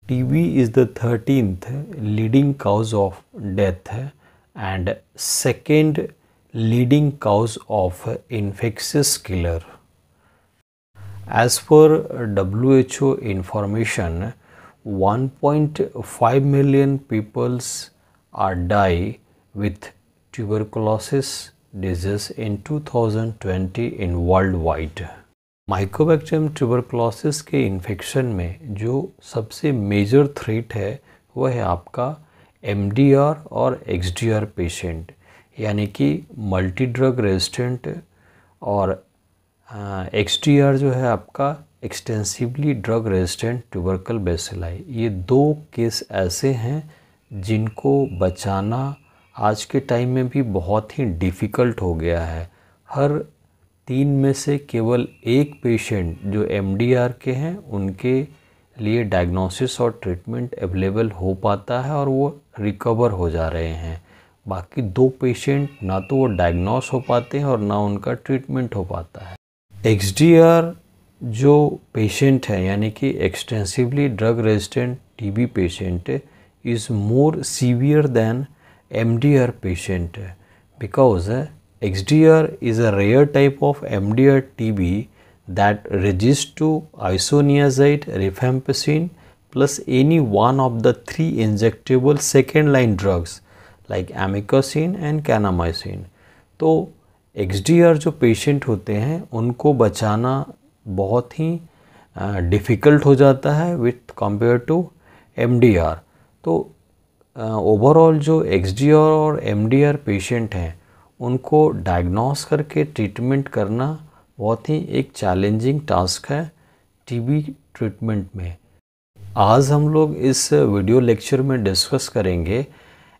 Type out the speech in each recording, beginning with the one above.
TB is the 13th leading cause of death and second leading cause of infectious killer. As per WHO information, 1.5 million people are die with tuberculosis disease in 2020 in worldwide. Mycobacterium tuberculosis के infection में जो सबसे major threat है वो है आपका MDR और XDR patient, यानी कि मल्टी ड्रग रेजिस्टेंट, और XDR जो है आपका extensively drug resistant tubercle bacilli. ये दो केस ऐसे हैं जिनको बचाना आज के टाइम में भी बहुत ही डिफ़िकल्ट हो गया है। हर 3 में से केवल एक पेशेंट जो MDR के हैं उनके लिए डायग्नोसिस और ट्रीटमेंट अवेलेबल हो पाता है और वो रिकवर हो जा रहे हैं। बाकी 2 पेशेंट ना तो वो डायग्नोस हो पाते हैं और ना उनका ट्रीटमेंट हो पाता है। XDR जो पेशेंट है यानी कि extensively drug resistant TB patient is more severe than MDR patient because XDR is a rare type of MDR TB that resists to isoniazid, rifampicin plus any one of the 3 injectable second line drugs like amikacin and kanamycin। तो XDR जो patient होते हैं उनको बचाना बहुत ही difficult हो जाता है विथ कंपेयर टू MDR। तो ओवरऑल जो XDR और MDR पेशेंट हैं उनको डायग्नोस करके ट्रीटमेंट करना बहुत ही एक चैलेंजिंग टास्क है TB ट्रीटमेंट में। आज हम लोग इस वीडियो लेक्चर में डिस्कस करेंगे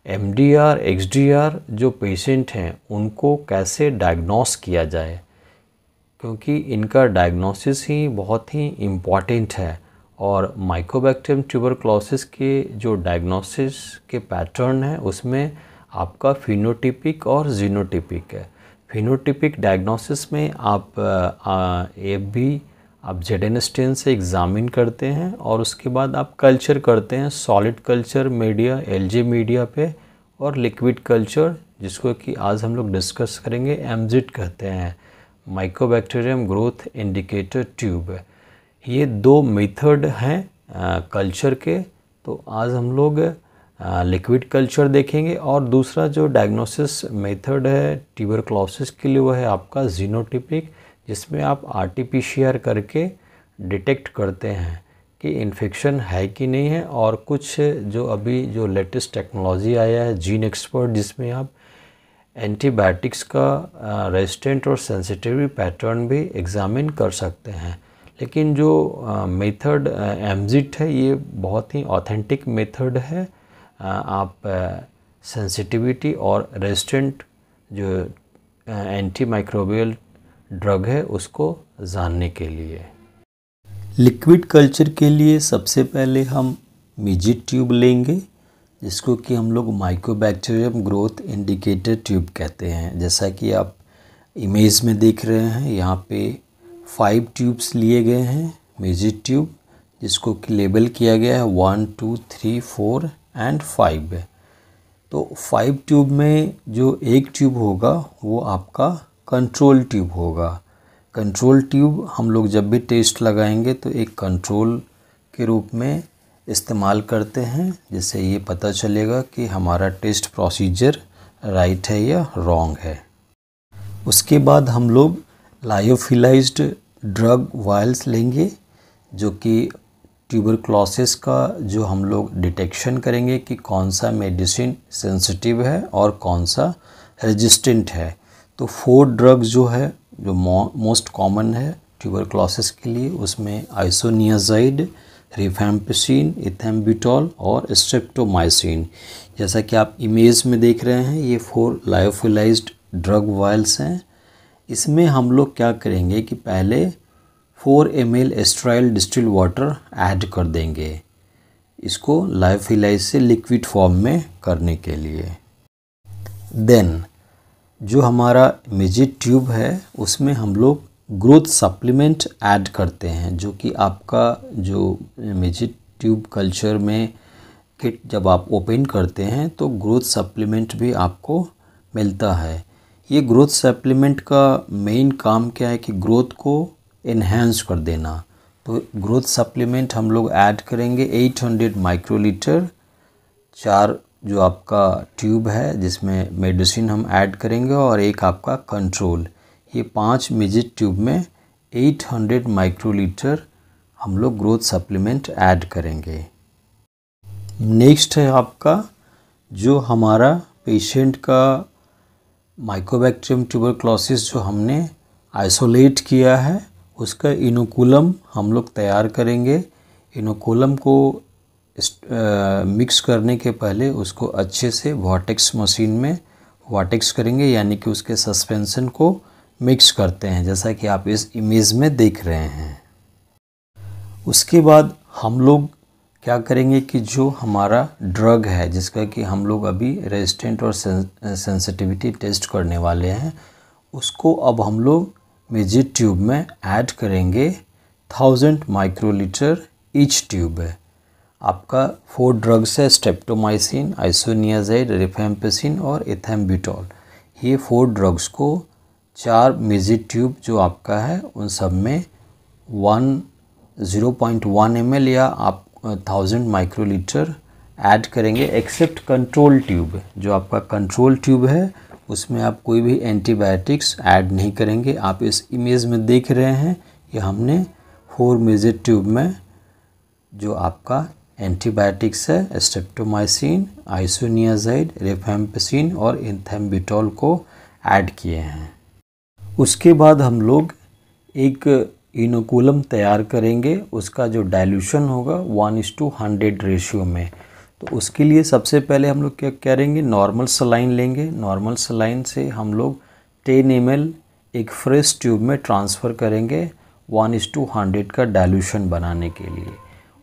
MDR XDR जो पेशेंट हैं उनको कैसे डायग्नोस किया जाए, क्योंकि इनका डायग्नोसिस ही बहुत ही इम्पॉर्टेंट है। और माइकोबैक्टीरियम ट्यूबरकुलोसिस के जो डायग्नोसिस के पैटर्न है उसमें आपका फिनोटिपिक और जीनोटिपिक है। फिनोटिपिक डायग्नोसिस में आप ZN स्टेन से एग्ज़ामिन करते हैं और उसके बाद आप कल्चर करते हैं, solid culture media LG media पे, और लिक्विड कल्चर जिसको कि आज हम लोग डिस्कस करेंगे MGIT कहते हैं, माइकोबैक्टीरियम ग्रोथ इंडिकेटर ट्यूब। ये 2 मेथड हैं कल्चर के। तो आज हम लोग लिक्विड कल्चर देखेंगे और दूसरा जो डायग्नोसिस मेथड है ट्यूबरकुलोसिस के लिए वो है आपका जीनोटिपिक, जिसमें आप RT-PCR करके डिटेक्ट करते हैं कि इन्फेक्शन है कि नहीं है। और कुछ जो अभी जो लेटेस्ट टेक्नोलॉजी आया है जीन एक्सपर्ट, जिसमें आप एंटीबायोटिक्स का रेजिस्टेंट और सेंसिटिविटी पैटर्न भी एग्जामिन कर सकते हैं। लेकिन जो मेथड MGIT है ये बहुत ही ऑथेंटिक मेथड है। आप सेंसिटिविटी और रेजिस्टेंट जो एंटी माइक्रोबियल ड्रग है उसको जानने के लिए। लिक्विड कल्चर के लिए सबसे पहले हम MGIT ट्यूब लेंगे, जिसको कि हम लोग माइकोबैक्टीरियम ग्रोथ इंडिकेटर ट्यूब कहते हैं। जैसा कि आप इमेज में देख रहे हैं, यहाँ पे 5 ट्यूब्स लिए गए हैं MGIT ट्यूब, जिसको कि लेबल किया गया है 1 2 3 4 एंड 5। तो 5 ट्यूब में जो एक ट्यूब होगा वो आपका कंट्रोल ट्यूब होगा। कंट्रोल ट्यूब हम लोग जब भी टेस्ट लगाएंगे तो एक कंट्रोल के रूप में इस्तेमाल करते हैं, जिससे ये पता चलेगा कि हमारा टेस्ट प्रोसीजर राइट है या रॉन्ग है। उसके बाद हम लोग लायोफिलाइज्ड ड्रग वायल्स लेंगे, जो कि ट्यूबरकुलोसिस का जो हम लोग डिटेक्शन करेंगे कि कौन सा मेडिसिन सेंसिटिव है और कौन सा रेजिस्टेंट है। तो 4 ड्रग्स जो है जो मोस्ट कॉमन है ट्यूबरकुलोसिस के लिए, उसमें आइसोनियाजाइड, रिफैम्पिसिन, इथेम्बुटोल और स्ट्रेप्टोमाइसिन। जैसा कि आप इमेज में देख रहे हैं ये 4 लायोफिलाइज्ड ड्रग वायल्स हैं। इसमें हम लोग क्या करेंगे कि पहले 4 ml sterile distil water add कर देंगे, इसको लायोफिलाइज से लिक्विड फॉर्म में करने के लिए। देन जो हमारा MGIT ट्यूब है उसमें हम लोग ग्रोथ सप्लीमेंट ऐड करते हैं, जो कि आपका जो MGIT ट्यूब कल्चर में किट जब आप ओपन करते हैं तो ग्रोथ सप्लीमेंट भी आपको मिलता है। ये ग्रोथ सप्लीमेंट का मेन काम क्या है कि ग्रोथ को इन्हेंस कर देना। तो ग्रोथ सप्लीमेंट हम लोग ऐड करेंगे 800 माइक्रोलीटर, 4 जो आपका ट्यूब है जिसमें मेडिसिन हम ऐड करेंगे और एक आपका कंट्रोल। ये 5 मिजिट ट्यूब में 800 माइक्रोलीटर हम लोग ग्रोथ सप्लीमेंट ऐड करेंगे। नेक्स्ट है आपका जो हमारा पेशेंट का माइकोबैक्टीरियम ट्यूबरक्लोसिस जो हमने आइसोलेट किया है उसका इनोकुलम हम लोग तैयार करेंगे। इनोकुलम को मिक्स करने के पहले उसको अच्छे से वॉटेक्स मशीन में वॉटेक्स करेंगे, यानी कि उसके सस्पेंशन को मिक्स करते हैं जैसा कि आप इस इमेज में देख रहे हैं। उसके बाद हम लोग क्या करेंगे कि जो हमारा ड्रग है जिसका कि हम लोग अभी रेजिस्टेंट और सेंसिटिविटी टेस्ट करने वाले हैं, उसको अब हम लोग मिजिट ट्यूब में ऐड करेंगे 1000 माइक्रोलीटर ईच ट्यूब है। आपका 4 ड्रग्स है, स्ट्रेप्टोमाइसिन, आइसोनियाजाइड, रिफेम्पिसिन और इथेम्बुटोल। ये 4 ड्रग्स को 4 मिजिट ट्यूब जो आपका है उन सब में 0.1 ml या आप 1000 माइक्रोलीटर ऐड करेंगे, एक्सेप्ट कंट्रोल ट्यूब। जो आपका कंट्रोल ट्यूब है उसमें आप कोई भी एंटीबायोटिक्स ऐड नहीं करेंगे। आप इस इमेज में देख रहे हैं ये हमने 4 मिजिट ट्यूब में जो आपका एंटीबायोटिक्स है स्ट्रेप्टोमाइसिन, आइसोनियाजाइड, रिफेम्पिसिन और इथेम्बुटोल को ऐड किए हैं। उसके बाद हम लोग एक इनोकुलम तैयार करेंगे, उसका जो डाइल्यूशन होगा 1:100 रेशियो में। तो उसके लिए सबसे पहले हम लोग क्या करेंगे, नॉर्मल सलाइन लेंगे। नॉर्मल सलाइन से हम लोग 10 ml एक फ्रेश ट्यूब में ट्रांसफ़र करेंगे 1:100 का डाइल्यूशन बनाने के लिए।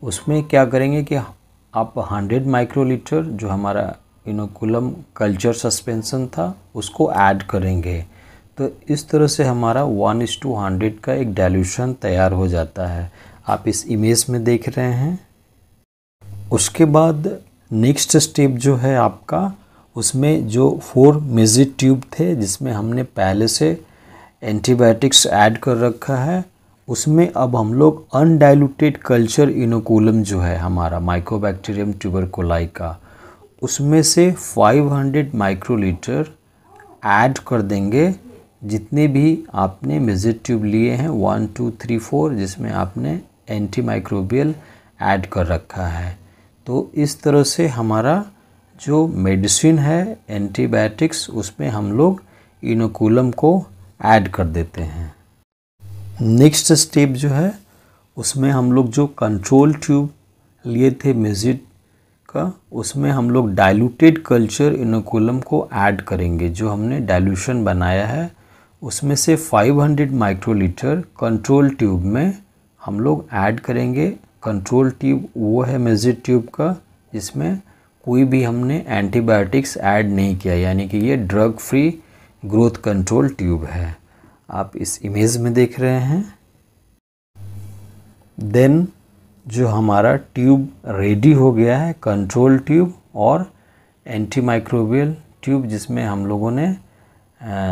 उसमें क्या करेंगे कि आप 100 माइक्रोलीटर जो हमारा इनोकुलम कल्चर सस्पेंशन था उसको ऐड करेंगे। तो इस तरह से हमारा 1:100 का एक डाइल्यूशन तैयार हो जाता है, आप इस इमेज में देख रहे हैं। उसके बाद नेक्स्ट स्टेप जो है आपका, उसमें जो 4 मिजिट ट्यूब थे जिसमें हमने पहले से एंटीबायोटिक्स ऐड कर रखा है, उसमें अब हम लोग अनडाइल्यूटेड कल्चर इनोकुलम जो है हमारा माइकोबैक्टीरियम ट्यूबरकुलाई का, उसमें से 500 माइक्रोलीटर ऐड कर देंगे। जितने भी आपने मिजिट ट्यूब लिए हैं 1, 2, 3, 4 जिसमें आपने एंटी माइक्रोबियल ऐड कर रखा है। तो इस तरह से हमारा जो मेडिसिन है एंटीबायोटिक्स उसमें हम लोग इनोकुलम को ऐड कर देते हैं। नेक्स्ट स्टेप जो है उसमें हम लोग जो कंट्रोल ट्यूब लिए थे मिजिट का, उसमें हम लोग डाइल्यूटेड कल्चर इनोकुलम को ऐड करेंगे। जो हमने डाइल्यूशन बनाया है उसमें से 500 माइक्रोलीटर कंट्रोल ट्यूब में हम लोग ऐड करेंगे। कंट्रोल ट्यूब वो है मिजिट ट्यूब का जिसमें कोई भी हमने एंटीबायोटिक्स ऐड नहीं किया, यानी कि ये drug free growth control tube है, आप इस इमेज में देख रहे हैं। देन जो हमारा ट्यूब रेडी हो गया है, कंट्रोल ट्यूब और एंटी माइक्रोबियल ट्यूब जिसमें हम लोगों ने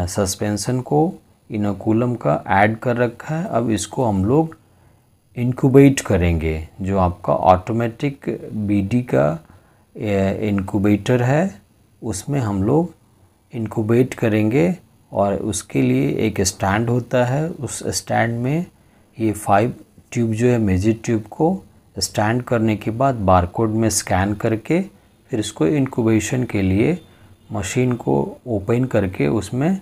सस्पेंशन को इनोकुलम का ऐड कर रखा है। अब इसको हम लोग इंक्यूबेट करेंगे। जो आपका ऑटोमेटिक बीडी का इंक्यूबेटर है उसमें हम लोग इंक्यूबेट करेंगे और उसके लिए एक स्टैंड होता है। उस स्टैंड में ये 5 ट्यूब जो है मिजिट ट्यूब को स्टैंड करने के बाद बारकोड में स्कैन करके फिर इसको इंक्यूबेशन के लिए मशीन को ओपन करके उसमें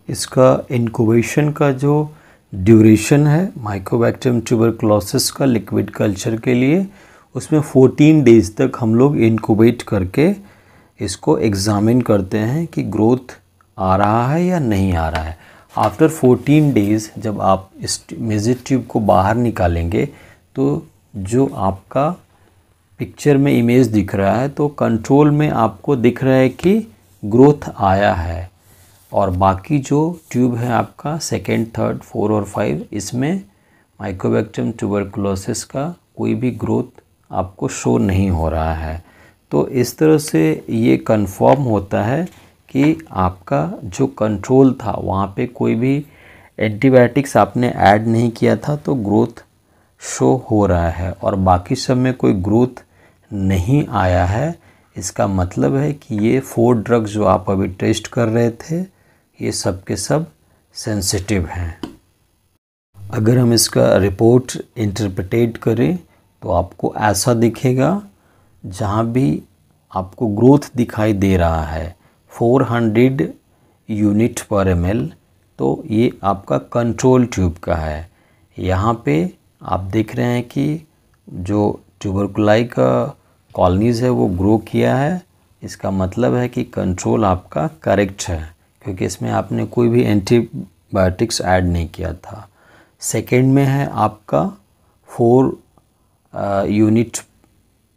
इसका इंक्यूबेशन का जो ड्यूरेशन है माइकोबैक्टीरियम ट्यूबरकुलोसिस का लिक्विड कल्चर के लिए, उसमें 14 डेज़ तक हम लोग इंक्यूबेट करके इसको एग्ज़ामिन करते हैं कि ग्रोथ आ रहा है या नहीं आ रहा है। आफ्टर 14 डेज़ जब आप इस मिजिट ट्यूब को बाहर निकालेंगे तो जो आपका पिक्चर में इमेज दिख रहा है तो कंट्रोल में आपको दिख रहा है कि ग्रोथ आया है, और बाकी जो ट्यूब है आपका 2nd, 3rd, 4 और 5 इसमें माइकोबैक्टीरियम ट्यूबरकुलोसिस का कोई भी ग्रोथ आपको शो नहीं हो रहा है। तो इस तरह से ये कंफर्म होता है कि आपका जो कंट्रोल था वहाँ पे कोई भी एंटीबायोटिक्स आपने ऐड नहीं किया था, तो ग्रोथ शो हो रहा है, और बाकी सब में कोई ग्रोथ नहीं आया है। इसका मतलब है कि ये 4 ड्रग्स जो आप अभी टेस्ट कर रहे थे ये सब के सब सेंसिटिव हैं। अगर हम इसका रिपोर्ट इंटरप्रेटेट करें तो आपको ऐसा दिखेगा, जहाँ भी आपको ग्रोथ दिखाई दे रहा है 400 यूनिट पर ml, तो ये आपका कंट्रोल ट्यूब का है। यहाँ पे आप देख रहे हैं कि जो ट्यूबरकुलाई का कॉलोनीज़ है वो ग्रो किया है। इसका मतलब है कि कंट्रोल आपका करेक्ट है, क्योंकि इसमें आपने कोई भी एंटीबायोटिक्स ऐड नहीं किया था। सेकेंड में है आपका 4 यूनिट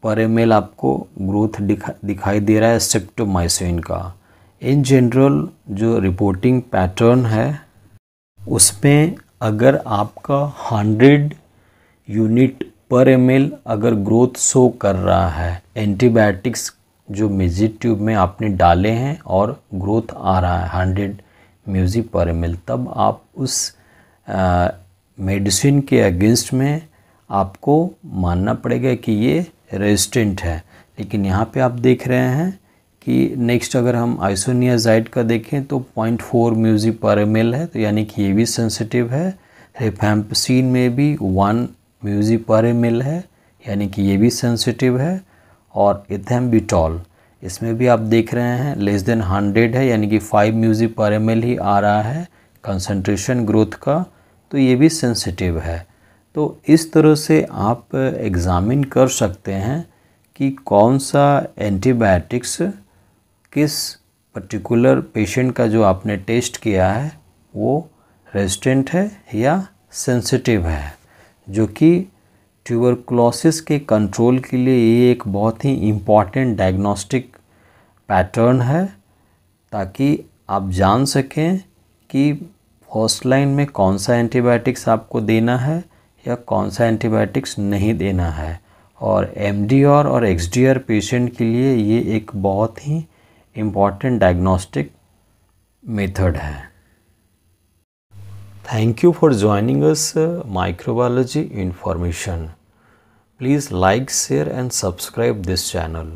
पर ml आपको ग्रोथ दिखाई दे रहा है स्ट्रेप्टोमाइसिन का। इन जनरल जो रिपोर्टिंग पैटर्न है उसमें अगर आपका 100 यूनिट पर ml अगर ग्रोथ शो कर रहा है, एंटीबायोटिक्स जो मेजिड ट्यूब में आपने डाले हैं और ग्रोथ आ रहा है 100 म्यूजी पर ml, तब आप उस मेडिसिन के अगेंस्ट में आपको मानना पड़ेगा कि ये रेजिस्टेंट है। लेकिन यहाँ पे आप देख रहे हैं कि नेक्स्ट अगर हम आइसोनियाजाइड का देखें तो 0.4 म्यूजी पर ml है, तो यानी कि ये भी सेंसिटिव है। रिफैम्पिसिन में भी 1 म्यूजी पर ml है, यानी कि ये भी सेंसिटिव है। और इथेम्बिटॉल इसमें भी आप देख रहे हैं लेस देन 100 है, यानी कि 5 म्यूजी पर ml ही आ रहा है कंसंट्रेशन ग्रोथ का, तो ये भी सेंसिटिव है। तो इस तरह से आप एग्ज़ामिन कर सकते हैं कि कौन सा एंटीबायोटिक्स किस पर्टिकुलर पेशेंट का जो आपने टेस्ट किया है वो रेजिस्टेंट है या सेंसिटिव है, जो कि ट्यूबरकुलोसिस के कंट्रोल के लिए ये एक बहुत ही इम्पॉर्टेंट डायग्नोस्टिक पैटर्न है, ताकि आप जान सकें कि फर्स्ट लाइन में कौन सा एंटीबायोटिक्स आपको देना है या कौन सा एंटीबायोटिक्स नहीं देना है। और MDR और XDR पेशेंट के लिए ये एक बहुत ही इम्पॉर्टेंट डायग्नोस्टिक मेथड है। Thank you for joining us microbiology information. Please like, share and subscribe this channel.